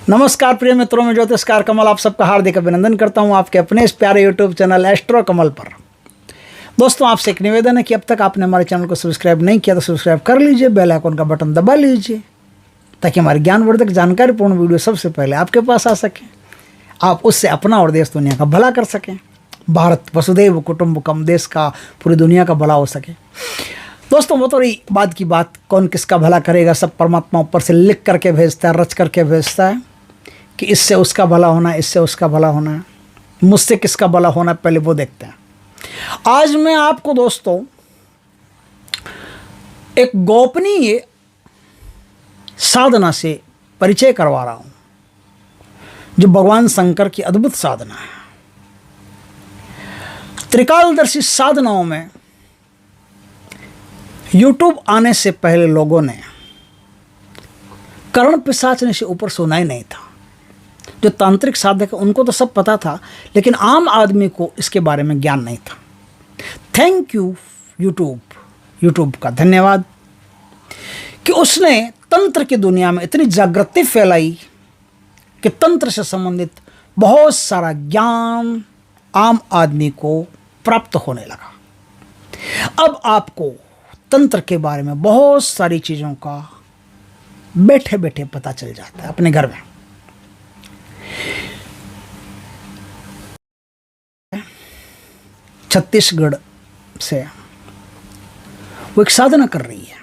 नमस्कार प्रिय मित्रों, में ज्योतिषकार कमल आप सबका हार्दिक अभिनंदन करता हूं आपके अपने इस प्यारे यूट्यूब चैनल एस्ट्रो कमल पर। दोस्तों, आपसे एक निवेदन है कि अब तक आपने हमारे चैनल को सब्सक्राइब नहीं किया तो सब्सक्राइब कर लीजिए, बेल आइकन का बटन दबा लीजिए ताकि हमारी ज्ञानवर्धक जानकारीपूर्ण वीडियो सबसे पहले आपके पास आ सके, आप उससे अपना और देश दुनिया का भला कर सकें। भारत वसुधैव कुटुंबकम, देश का पूरी दुनिया का भला हो सके। दोस्तों, वो तो रही बात की बात, कौन किसका भला करेगा, सब परमात्मा ऊपर से लिख करके भेजता है, रच करके भेजता है कि इससे उसका भला होना है, इससे उसका भला होना है, मुझसे किसका भला होना है, पहले वो देखते हैं। आज मैं आपको दोस्तों एक गोपनीय साधना से परिचय करवा रहा हूं, जो भगवान शंकर की अद्भुत साधना है। त्रिकालदर्शी साधनाओं में यूट्यूब आने से पहले लोगों ने कर्ण पिशाचने से ऊपर सुना ही नहीं था। जो तांत्रिक साधक है उनको तो सब पता था, लेकिन आम आदमी को इसके बारे में ज्ञान नहीं था। थैंक यू यूट्यूब का धन्यवाद कि उसने तंत्र की दुनिया में इतनी जागृति फैलाई कि तंत्र से संबंधित बहुत सारा ज्ञान आम आदमी को प्राप्त होने लगा। अब आपको तंत्र के बारे में बहुत सारी चीज़ों का बैठे बैठे पता चल जाता है अपने घर में। छत्तीसगढ़ से वो एक साधना कर रही है,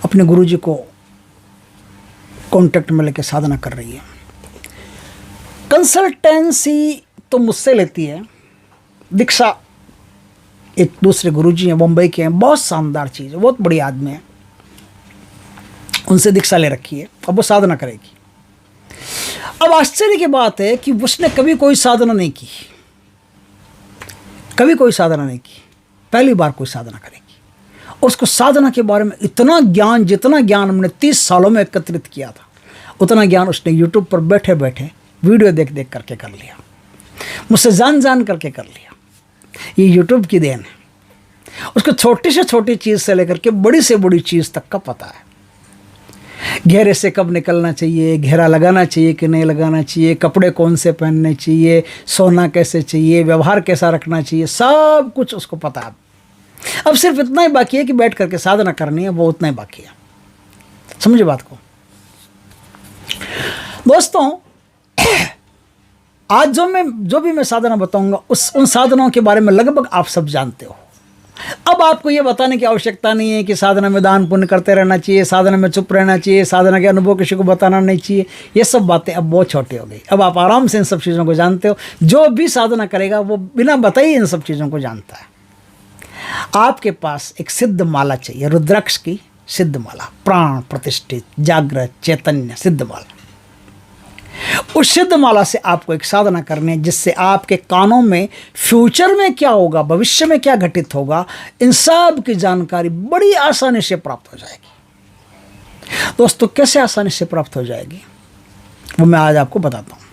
अपने गुरुजी को कांटेक्ट में लेके साधना कर रही है। कंसल्टेंसी तो मुझसे लेती है, दीक्षा एक दूसरे गुरुजी हैं, मुंबई के हैं, बहुत शानदार चीज़ है, बहुत बड़ी आदमी है, उनसे दीक्षा ले रखी है। अब वो साधना करेगी। अब आश्चर्य की बात है कि उसने कभी कोई साधना नहीं की, कभी कोई साधना नहीं की, पहली बार कोई साधना करेगी। और उसको साधना के बारे में इतना ज्ञान, जितना ज्ञान हमने 30 सालों में एकत्रित किया था, उतना ज्ञान उसने यूट्यूब पर बैठे बैठे वीडियो देख देख करके कर लिया, मुझसे जान करके कर लिया। ये यूट्यूब की देन है। उसको छोटी से छोटी चीज़ से लेकर के बड़ी से बड़ी चीज़ तक का पता है। घेरे से कब निकलना चाहिए, घेरा लगाना चाहिए कि नहीं लगाना चाहिए, कपड़े कौन से पहनने चाहिए, सोना कैसे चाहिए, व्यवहार कैसा रखना चाहिए, सब कुछ उसको पता है। अब सिर्फ इतना ही बाकी है कि बैठ करके साधना करनी है, वो उतना ही बाकी है। समझे बात को दोस्तों। आज जो भी मैं साधना बताऊंगा उन साधनाओं के बारे में लगभग आप सब जानते हो। अब आपको ये बताने की आवश्यकता नहीं है कि साधना में दान पुण्य करते रहना चाहिए, साधना में चुप रहना चाहिए, साधना के अनुभव किसी को बताना नहीं चाहिए। ये सब बातें अब बहुत छोटी हो गई। अब आप आराम से इन सब चीज़ों को जानते हो। जो भी साधना करेगा वो बिना बताए इन सब चीज़ों को जानता है। आपके पास एक सिद्ध माला चाहिए, रुद्राक्ष की सिद्ध माला, प्राण प्रतिष्ठित जागृत चैतन्य सिद्ध माला। उस सिद्ध माला से आपको एक साधना करनी है, जिससे आपके कानों में फ्यूचर में क्या होगा, भविष्य में क्या घटित होगा, इन सब की जानकारी बड़ी आसानी से प्राप्त हो जाएगी। दोस्तों, कैसे आसानी से प्राप्त हो जाएगी वो मैं आज आपको बताता हूं।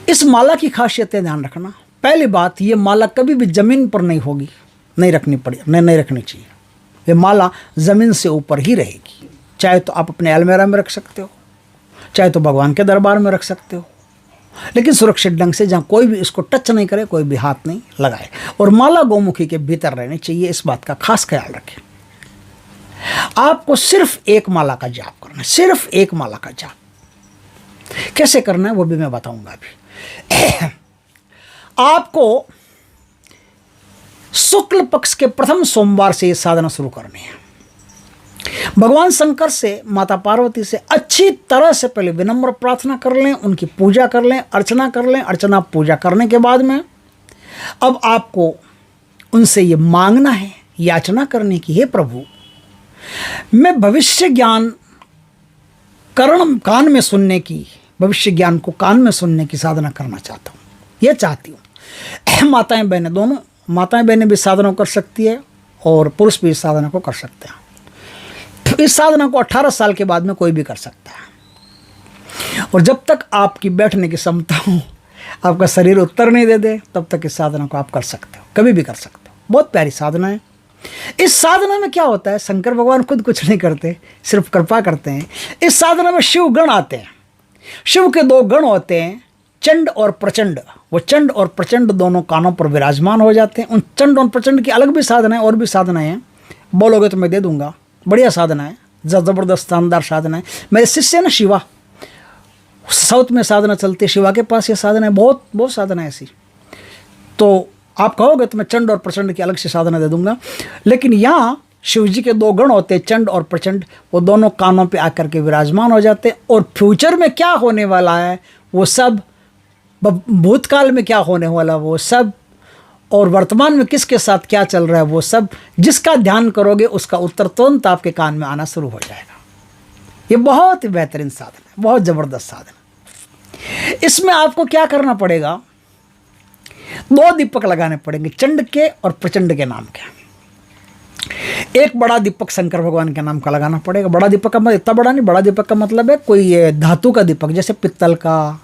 इस माला की खासियतें ध्यान रखना। पहली बात, ये माला कभी भी जमीन पर नहीं होगी, नहीं रखनी चाहिए। ये माला जमीन से ऊपर ही रहेगी। चाहे तो आप अपने अलमीरा में रख सकते हो, चाहे तो भगवान के दरबार में रख सकते हो, लेकिन सुरक्षित ढंग से, जहाँ कोई भी इसको टच नहीं करे, कोई भी हाथ नहीं लगाए। और माला गौमुखी के भीतर रहनी चाहिए, इस बात का खास ख्याल रखें। आपको सिर्फ एक माला का जाप करना है, सिर्फ एक माला का जाप। कैसे करना है वो भी मैं बताऊंगा अभी। आपको शुक्ल पक्ष के प्रथम सोमवार से ये साधना शुरू करनी है। भगवान शंकर से, माता पार्वती से अच्छी तरह से पहले विनम्र प्रार्थना कर लें, उनकी पूजा कर लें, अर्चना कर लें। अर्चना पूजा करने के बाद में अब आपको उनसे ये मांगना है, याचना करने की, हे प्रभु, मैं भविष्य ज्ञान कान में सुनने की, भविष्य ज्ञान को कान में सुनने की साधना करना चाहता हूँ, ये चाहती हूँ। माताएं बहनें, दोनों माताएं बहनें भी साधना कर सकती है और पुरुष भी इस साधना को कर सकते हैं। इस साधना को 18 साल के बाद में कोई भी कर सकता है। और जब तक आपकी बैठने की क्षमता हो, आपका शरीर उत्तर नहीं दे दे, तब तक इस साधना को आप कर सकते हो, कभी भी कर सकते हो। बहुत प्यारी साधना है। इस साधना में क्या होता है, शंकर भगवान खुद कुछ नहीं करते, सिर्फ कृपा करते हैं। इस साधना में शिव गण आते हैं। शिव के दो गण होते हैं, चंड और प्रचंड। वो चंड और प्रचंड दोनों कानों पर विराजमान हो जाते हैं। उन चंड और प्रचंड की अलग भी साधना है, और भी साधनाएं हैं, बोलोगे तो मैं दे दूंगा। बढ़िया साधना है, ज़बरदस्त शानदार साधना है। मेरे शिष्य है ना शिवा, साउथ में साधना चलती है, शिवा के पास ये साधना है, बहुत बहुत साधना है ऐसी। तो आप कहोगे तो मैं चंड और प्रचंड की अलग से साधना दे दूंगा। लेकिन यहाँ शिव जी के दो गण होते हैं, चंड और प्रचंड, वो दोनों कानों पे आकर के विराजमान हो जाते हैं। और फ्यूचर में क्या होने वाला है वो सब, भूतकाल में क्या होने वाला वो सब, और वर्तमान में किसके साथ क्या चल रहा है वो सब, जिसका ध्यान करोगे उसका उत्तर तुरंत आपके कान में आना शुरू हो जाएगा। ये बहुत ही बेहतरीन साधन है, बहुत ज़बरदस्त साधन। इसमें आपको क्या करना पड़ेगा, 2 दीपक लगाने पड़ेंगे, चंड के और प्रचंड के नाम के। एक बड़ा दीपक शंकर भगवान के नाम का लगाना पड़ेगा। बड़ा दीपक का मतलब इतना बड़ा नहीं, बड़ा दीपक का मतलब है कोई धातु का दीपक, जैसे पित्तल का,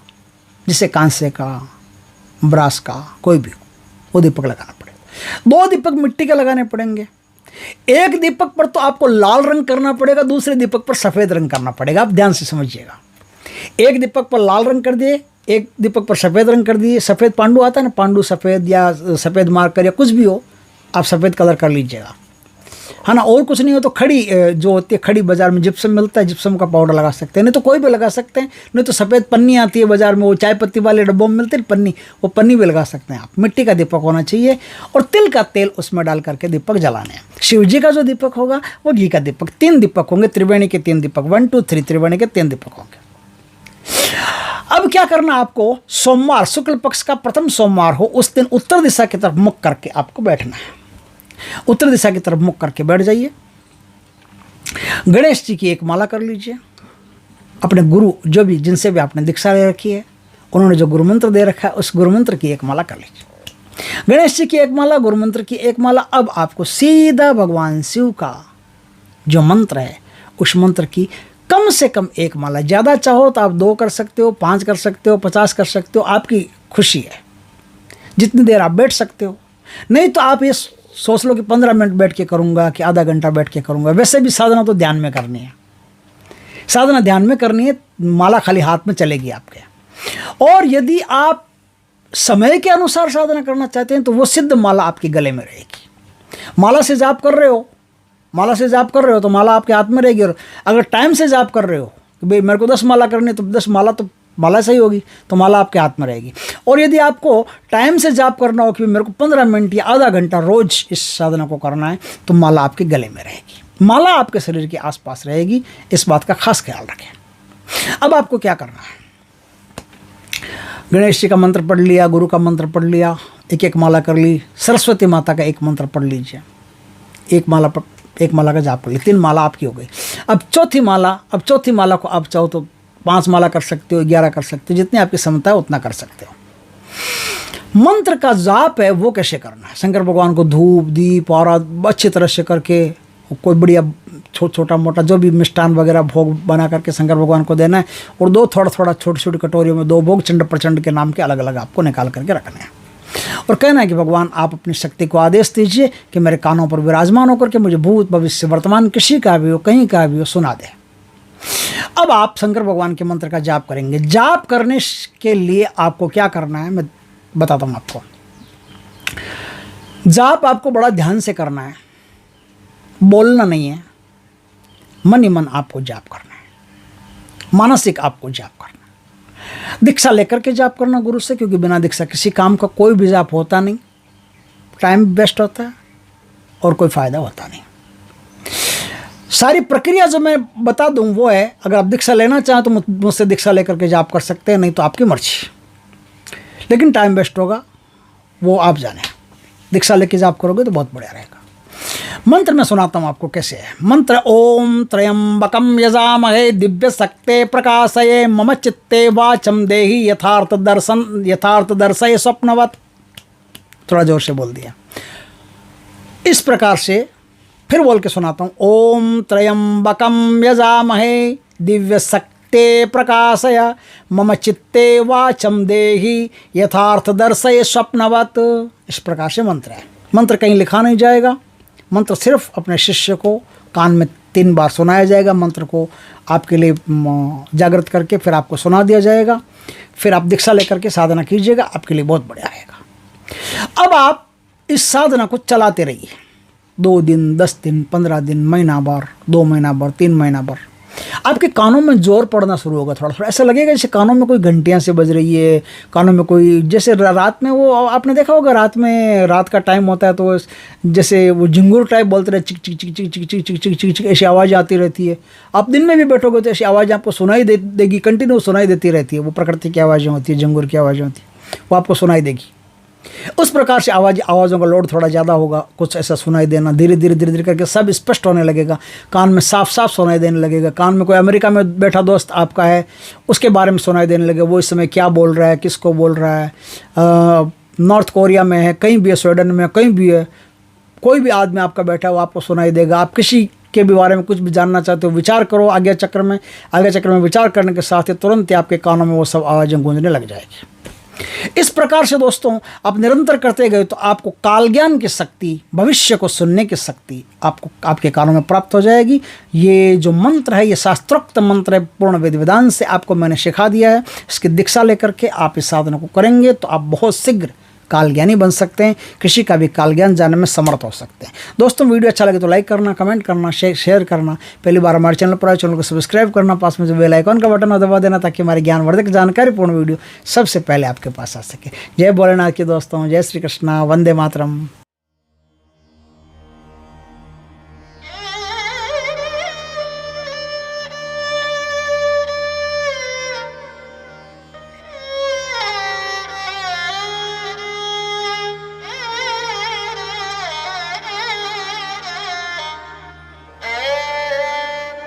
जैसे कांसे का, ब्रास का, कोई भी वो दीपक लगाना पड़ेगा। 2 दीपक मिट्टी के लगाने पड़ेंगे। एक दीपक पर तो आपको लाल रंग करना पड़ेगा, दूसरे दीपक पर सफ़ेद रंग करना पड़ेगा। आप ध्यान से समझिएगा। एक दीपक पर लाल रंग कर दिए, एक दीपक पर सफ़ेद रंग कर दिए। सफ़ेद पांडु आता है ना, पांडु सफ़ेद या सफ़ेद मार्कर या कुछ भी हो, आप सफ़ेद कलर कर लीजिएगा, है ना। और कुछ नहीं हो तो खड़ी जो होती है, खड़ी बाजार में जिप्सम मिलता है, जिप्सम का पाउडर लगा सकते हैं, नहीं तो कोई भी लगा सकते हैं। नहीं तो सफ़ेद पन्नी आती है बाजार में, वो चाय पत्ती वाले डब्बों में मिलती है पन्नी, वो पन्नी भी लगा सकते हैं आप। मिट्टी का दीपक होना चाहिए और तिल का तेल उसमें डाल करके दीपक जलाने हैं। शिव जी का जो दीपक होगा वो घी का दीपक। 3 दीपक होंगे, त्रिवेणी के 3 दीपक, 1 2 3 त्रिवेणी के 3 दीपक होंगे। अब क्या करना आपको, सोमवार, शुक्ल पक्ष का प्रथम सोमवार हो, उस दिन उत्तर दिशा की तरफ मुख करके आपको बैठना है। उत्तर दिशा की तरफ मुख करके बैठ जाइए। गणेश जी की एक माला कर लीजिए। अपने गुरु जो भी, जिनसे भी आपने दीक्षा ले रखी है, उन्होंने जो गुरु मंत्र दे रखा है, उस गुरु मंत्र की एक माला कर लीजिए। गणेश जी की एक माला, गुरु मंत्र की एक माला। अब आपको सीधा भगवान शिव का जो मंत्र है, उस मंत्र की कम से कम एक माला, ज़्यादा चाहो तो आप 2 कर सकते हो, 5 कर सकते हो, 50 कर सकते हो, आपकी खुशी है। जितनी देर आप बैठ सकते हो। नहीं तो आप ये सोच लो कि 15 मिनट बैठ के करूँगा कि आधा घंटा बैठ के करूँगा। वैसे भी साधना तो ध्यान में करनी है, साधना ध्यान में करनी है, माला खाली हाथ में चलेगी आपके। और यदि आप समय के अनुसार साधना करना चाहते हैं तो वो सिद्ध माला आपके गले में रहेगी। माला से जाप कर रहे हो, माला से जाप कर रहे हो तो माला आपके हाथ में रहेगी। और अगर टाइम से जाप कर रहे हो कि भाई मेरे को 10 माला करनी है, तो 10 माला तो माला सही होगी, तो माला आपके हाथ में रहेगी। और यदि आपको टाइम से जाप करना हो कि मेरे को 15 मिनट या आधा घंटा रोज इस साधना को करना है, तो माला आपके गले में रहेगी, माला आपके शरीर के आसपास रहेगी। इस बात का खास ख्याल रखें। अब आपको क्या करना है, गणेश जी का मंत्र पढ़ लिया, गुरु का मंत्र पढ़ लिया, एक माला कर ली, सरस्वती माता का एक मंत्र पढ़ लीजिए, एक माला का जाप कर ली, 3 माला आपकी हो गई। अब चौथी माला को आप चाहो तो 5 माला कर सकते हो, 11 कर सकते हो, जितनी आपकी क्षमता है उतना कर सकते हो। मंत्र का जाप है वो कैसे करना है, शंकर भगवान को धूप दीप और अच्छी तरह से करके, कोई बढ़िया छोटा मोटा जो भी मिष्ठान वगैरह भोग बना करके शंकर भगवान को देना है। और 2 थोड़ा छोटी छोटी कटोरियों में 2 भोग चंड प्रचंड के नाम के अलग अलग आपको निकाल करके रखने हैं। और कहना है कि भगवान आप अपनी शक्ति को आदेश दीजिए कि मेरे कानों पर विराजमान होकर के मुझे भूत भविष्य वर्तमान किसी का भी हो, कहीं का भी हो, सुना दे। अब आप शंकर भगवान के मंत्र का जाप करेंगे। जाप करने के लिए आपको क्या करना है मैं बताता हूँ आपको। जाप आपको बड़ा ध्यान से करना है, बोलना नहीं है, मन ही मन आपको जाप करना है, मानसिक आपको जाप करना है। दीक्षा लेकर के जाप करना गुरु से, क्योंकि बिना दीक्षा किसी काम का कोई भी जाप होता नहीं, टाइम वेस्ट होता है और कोई फायदा होता नहीं। सारी प्रक्रिया जो मैं बता दूं वो है, अगर आप दीक्षा लेना चाहें तो मुझसे दीक्षा लेकर के जाप कर सकते हैं, नहीं तो आपकी मर्जी, लेकिन टाइम वेस्ट होगा, वो आप जाने। दीक्षा लेके जाप करोगे तो बहुत बढ़िया रहेगा। मंत्र मैं सुनाता हूँ आपको कैसे है। मंत्र ओम त्र्यंबकम यजामहे दिव्य शक्ते प्रकाशये मम चित्ते वाचम देहि यथार्थ दर्शय स्वप्नवत। थोड़ा जोर से बोल दिया। इस प्रकार से फिर बोल के सुनाता हूँ। ओम त्र्यंबकम यजामहे दिव्य शक्ते प्रकाशय मम चित्ते वाचम देहि यथार्थ दर्शय स्वप्नवत। इस प्रकार से मंत्र है। मंत्र कहीं लिखा नहीं जाएगा, मंत्र सिर्फ अपने शिष्य को कान में 3 बार सुनाया जाएगा। मंत्र को आपके लिए जागृत करके फिर आपको सुना दिया जाएगा। फिर आप दीक्षा लेकर के साधना कीजिएगा, आपके लिए बहुत बढ़िया आएगा। अब आप इस साधना को चलाते रहिए, 2 दिन, 10 दिन, 15 दिन, महीना भर, 2 महीना भर, 3 महीना भर। आपके कानों में जोर पड़ना शुरू होगा, थोड़ा थोड़ा ऐसा लगेगा जैसे कानों में कोई घंटियां से बज रही है, कानों में कोई, जैसे रात में वो आपने देखा होगा, रात का टाइम होता है तो जैसे वो झिंगुर टाइप बोलते रहे, चिक चिक चिक चिक चिक चिक चिक चिक चिक चिक ऐसी आवाज़ आती रहती है। आप दिन में भी बैठोगे तो ऐसी आवाज़ आपको सुनाई देगी, कंटिन्यू सुनाई देती रहती है। वो प्रकृति की आवाज़ें होती है, झिंगुर की आवाज़ें होती है, वो आपको सुनाई देगी। उस प्रकार से आवाज़ों का लोड थोड़ा ज़्यादा होगा, कुछ ऐसा सुनाई देना, धीरे धीरे धीरे धीरे करके सब स्पष्ट होने लगेगा, कान में साफ साफ सुनाई देने लगेगा। कान में कोई अमेरिका में बैठा दोस्त आपका है, उसके बारे में सुनाई देने लगेगा, वो इस समय क्या बोल रहा है, किसको बोल रहा है, नॉर्थ कोरिया में है, कहीं भी है, स्वीडन में कहीं भी है, कोई भी आदमी आपका बैठा है वो आपको सुनाई देगा। आप किसी के भी बारे में कुछ भी जानना चाहते हो, विचार करो आज्ञा चक्र में विचार करने के साथ ही तुरंत ही आपके कानों में वो सब आवाज़ें गूंजने लग जाएगी। इस प्रकार से दोस्तों आप निरंतर करते गए तो आपको काल ज्ञान की शक्ति, भविष्य को सुनने की शक्ति आपको आपके कानों में प्राप्त हो जाएगी। ये जो मंत्र है, ये शास्त्रोक्त मंत्र है, पूर्ण विधि विधान से आपको मैंने सिखा दिया है। इसकी दीक्षा लेकर के आप इस साधना को करेंगे तो आप बहुत शीघ्र काल ज्ञानी बन सकते हैं, किसी का भी काल ज्ञान जानने में समर्थ हो सकते हैं। दोस्तों वीडियो अच्छा लगे तो लाइक करना, कमेंट करना, शेयर करना, पहली बार हमारे चैनल पर आए चैनल को सब्सक्राइब करना, पास में जो बेल आइकन का बटन दबा देना ताकि हमारी ज्ञानवर्धक जानकारीपूर्ण वीडियो सबसे पहले आपके पास आ सके। जय भोलेनाथ के दोस्तों, जय श्री कृष्णा, वंदे मातरम।